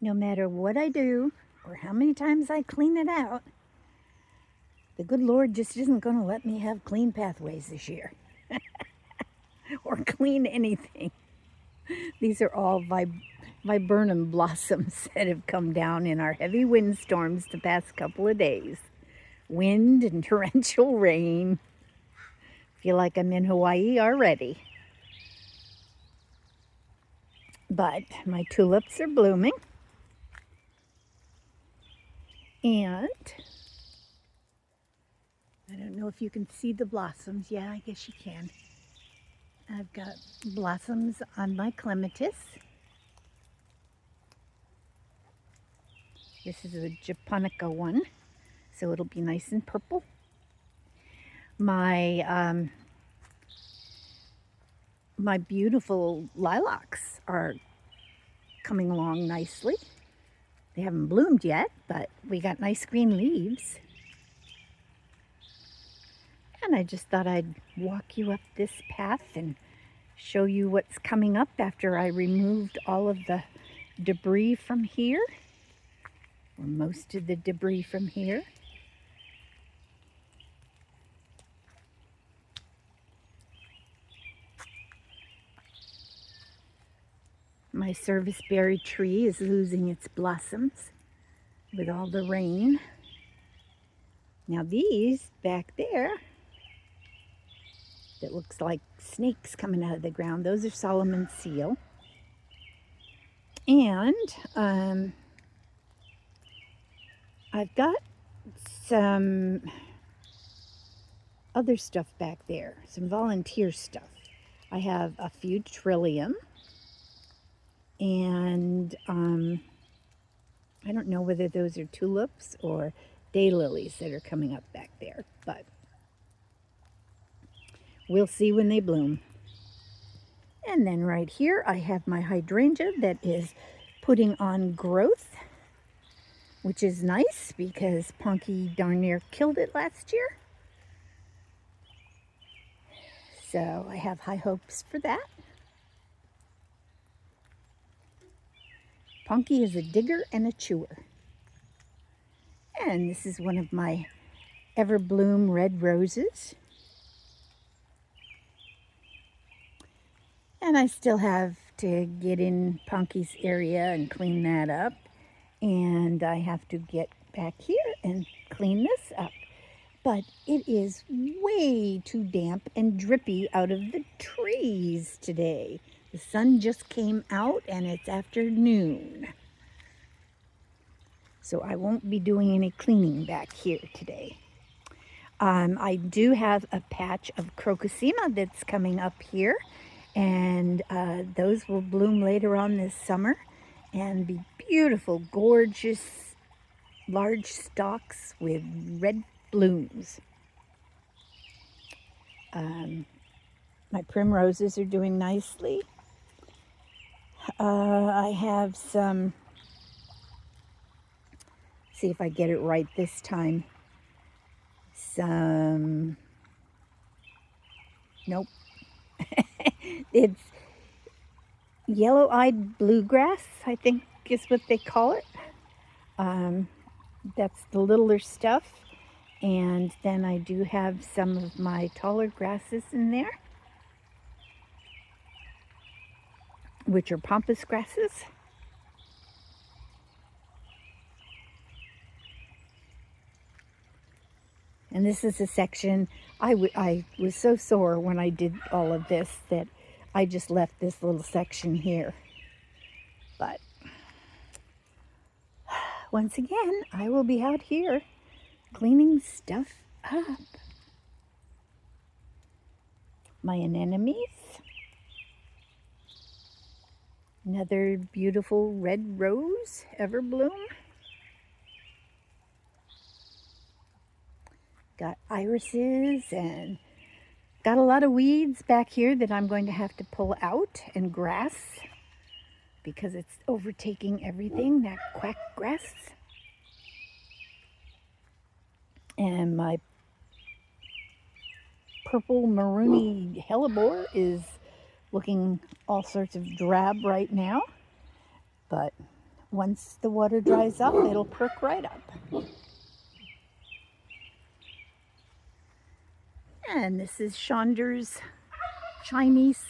No matter what I do or how many times I clean it out, the good Lord just isn't going to let me have clean pathways this year or clean anything. These are all viburnum blossoms that have come down in our heavy windstorms the past couple of days. Wind and torrential rain. Feel like I'm in Hawaii already. But my tulips are blooming. And I don't know if you can see the blossoms. Yeah, I guess you can. I've got blossoms on my clematis. This is a japonica one, so it'll be nice and purple. My my beautiful lilacs are coming along nicely. They haven't bloomed yet, but we got nice green leaves. And I just thought I'd walk you up this path and show you what's coming up after I removed all of the debris from here, or most of the debris from here. My serviceberry tree is losing its blossoms with all the rain. Now these back there, that looks like snakes coming out of the ground, those are Solomon seal. And I've got some other stuff back there, some volunteer stuff. I have a few trillium, and I don't know whether those are tulips or daylilies that are coming up back there, but we'll see when they bloom. And then right here I have my hydrangea that is putting on growth, which is nice because Ponky darn near killed it last year. So I have high hopes for that. Ponky is a digger and a chewer. And this is one of my Everbloom red roses. And I still have to get in Ponky's area and clean that up. And I have to get back here and clean this up. But it is way too damp and drippy out of the trees today. The sun just came out and it's afternoon. So I won't be doing any cleaning back here today. I do have a patch of crocosema that's coming up here, and those will bloom later on this summer and be beautiful, gorgeous, large stalks with red blooms. My primroses are doing nicely. I have some, see if I get it right this time, nope. It's yellow-eyed bluegrass, I think is what they call it. That's the littler stuff. And then I do have some of my taller grasses in there, which are pampas grasses. And this is a section, I was so sore when I did all of this that I just left this little section here. But once again, I will be out here cleaning stuff up. My anemones. Another beautiful red rose, Everbloom. Got irises and got a lot of weeds back here that I'm going to have to pull out, and grass because it's overtaking everything, that quack grass. And my purple maroony hellebore is looking all sorts of drab right now, but once the water dries up, it'll perk right up. And this is Chandra's Chinese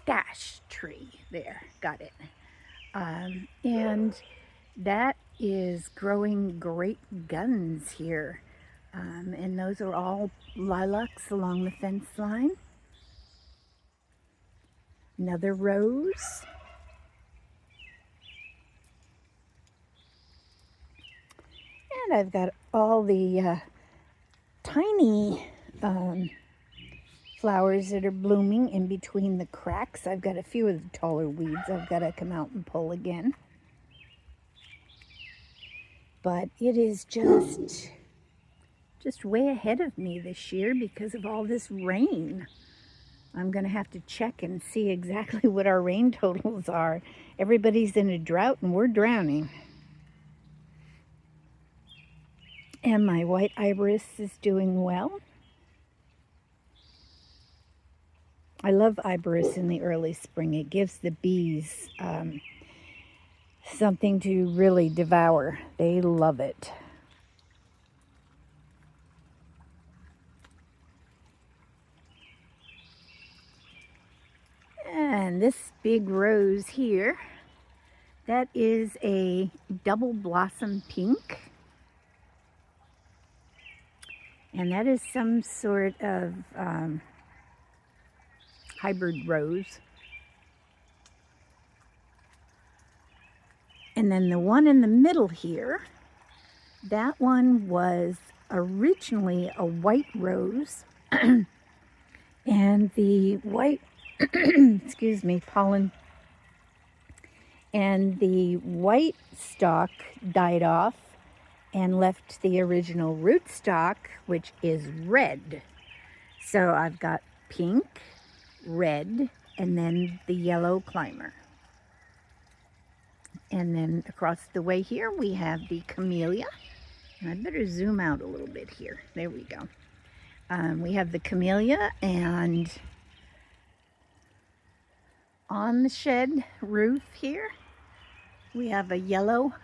pistache tree. There, got it. And that is growing great guns here. And those are all lilacs along the fence line. Another rose. And I've got all the tiny flowers that are blooming in between the cracks. I've got a few of the taller weeds I've got to come out and pull again. But it is just way ahead of me this year because of all this rain. I'm going to have to check and see exactly what our rain totals are. Everybody's in a drought and we're drowning. And my white iris is doing well. I love iris in the early spring. It gives the bees something to really devour. They love it. And this big rose here, that is a double blossom pink. And that is some sort of hybrid rose. And then the one in the middle here, that one was originally a white rose. And the white, excuse me, pollen, and the white stalk died off and left the original rootstock, which is red. So I've got pink, red, and then the yellow climber. And then across the way here we have the camellia. And I better zoom out a little bit here. There we go. We have the camellia, and on the shed roof here we have a yellow,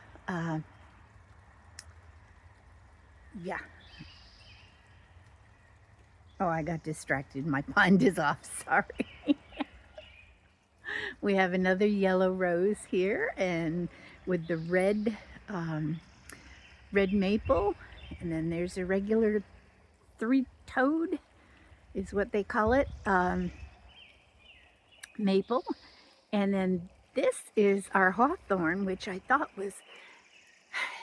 yeah. Oh, I got distracted. My bind is off. Sorry. We have another yellow rose here, and with the red, red maple, and then there's a regular three-toed, is what they call it, maple, and then this is our hawthorn, which I thought was,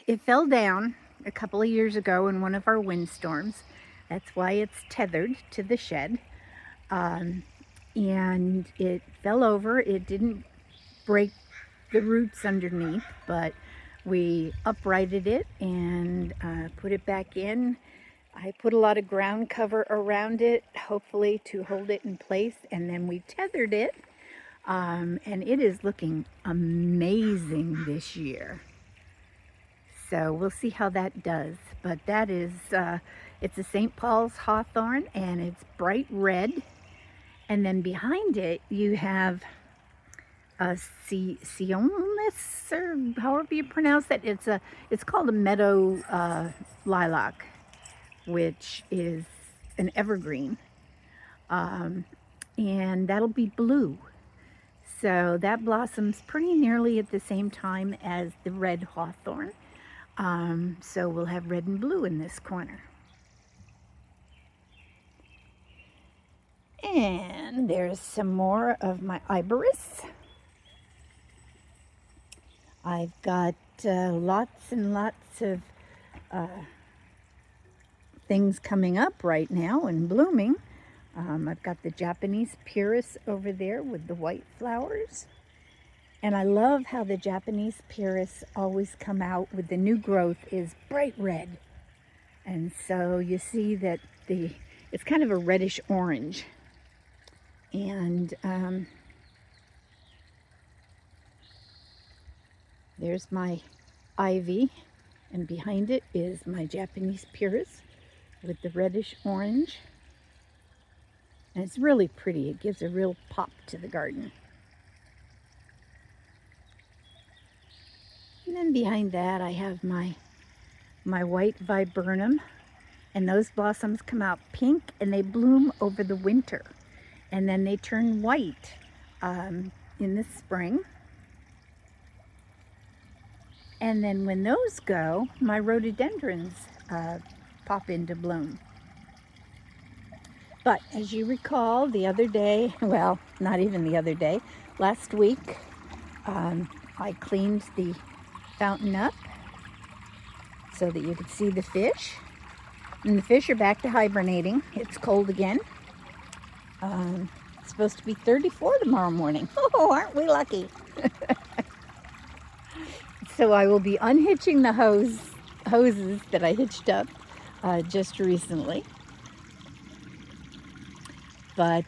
it fell down a couple of years ago in one of our windstorms. That's why it's tethered to the shed. And it fell over. It didn't break the roots underneath, but we uprighted it and put it back in. I put a lot of ground cover around it, hopefully to hold it in place, and then we tethered it. And it is looking amazing this year. So we'll see how that does. But that is, it's a St. Paul's hawthorn, and it's bright red. And then behind it, you have a Sionis, or however you pronounce that. It's called a meadow lilac, which is an evergreen. And that'll be blue. So that blossoms pretty nearly at the same time as the red hawthorn. So we'll have red and blue in this corner. And there's some more of my iberis. I've got lots and lots of things coming up right now and blooming. I've got the Japanese purus over there with the white flowers. And I love how the Japanese purus always come out with the new growth is bright red. And so you see that it's kind of a reddish orange. And there's my ivy, and behind it is my Japanese purus with the reddish orange. And it's really pretty. It gives a real pop to the garden. And then behind that I have my white viburnum, and those blossoms come out pink and they bloom over the winter, and then they turn white in the spring. And then when those go, my rhododendrons pop into bloom. But as you recall, the other day, well, not even the other day, last week, I cleaned the fountain up so that you could see the fish. And the fish are back to hibernating. It's cold again. It's supposed to be 34 tomorrow morning. Oh, aren't we lucky? So I will be unhitching the hoses that I hitched up just recently. But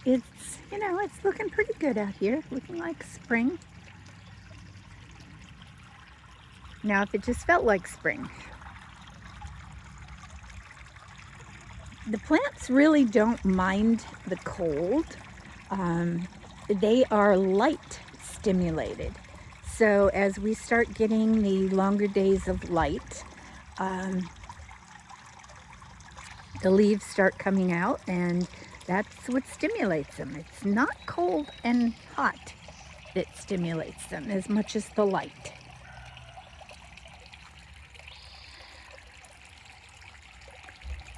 it's, you know, it's looking pretty good out here, looking like spring. Now, if it just felt like spring. The plants really don't mind the cold. They are light stimulated. So as we start getting the longer days of light, the leaves start coming out, and that's what stimulates them. It's not cold and hot that stimulates them as much as the light.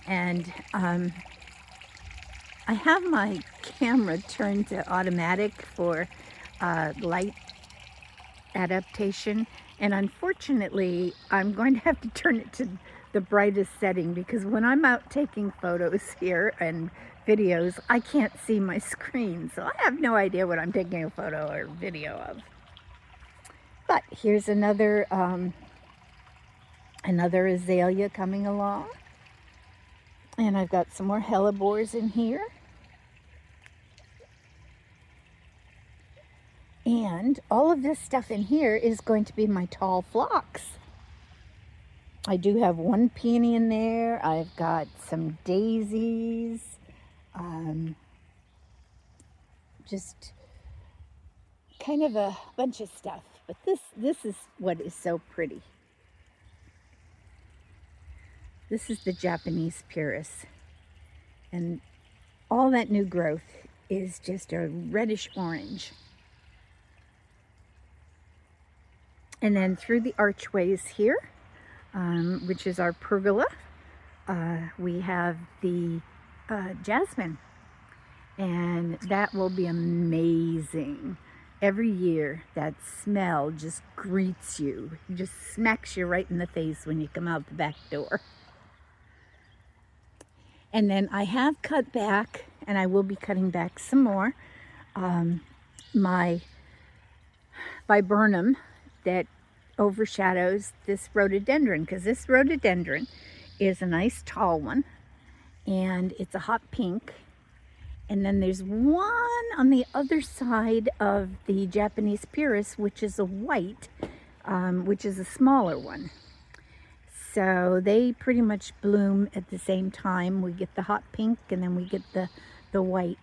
And I have my camera turned to automatic for light adaptation, and unfortunately I'm going to have to turn it to the brightest setting, because when I'm out taking photos here and videos, I can't see my screen, so I have no idea what I'm taking a photo or video of. But here's another azalea coming along, and I've got some more hellebores in here. And all of this stuff in here is going to be my tall phlox. I do have one peony in there. I've got some daisies. Just kind of a bunch of stuff. But this is what is so pretty. This is the Japanese purus. And all that new growth is just a reddish orange. And then through the archways here, which is our pergola, we have the jasmine. And that will be amazing. Every year, that smell just greets you. It just smacks you right in the face when you come out the back door. And then I have cut back, and I will be cutting back some more, my viburnum that overshadows this rhododendron, because this rhododendron is a nice tall one, and it's a hot pink. And then there's one on the other side of the Japanese purus, which is a white, which is a smaller one. So they pretty much bloom at the same time. We get the hot pink, and then we get the white.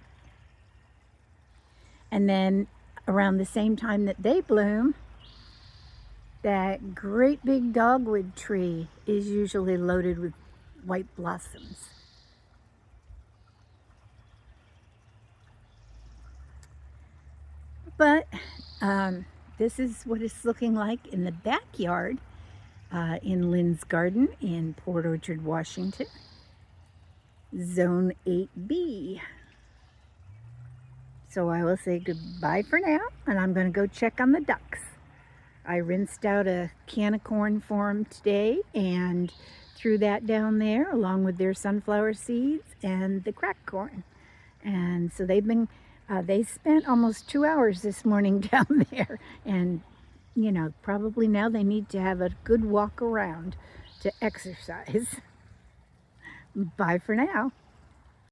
And then around the same time that they bloom, that great big dogwood tree is usually loaded with white blossoms. But this is what it's looking like in the backyard in Lynn's garden in Port Orchard, Washington, Zone 8B. So I will say goodbye for now, and I'm going to go check on the ducks. I rinsed out a can of corn for them today and threw that down there along with their sunflower seeds and the cracked corn. And so they've been, they spent almost 2 hours this morning down there, and you know, probably now they need to have a good walk around to exercise. Bye for now.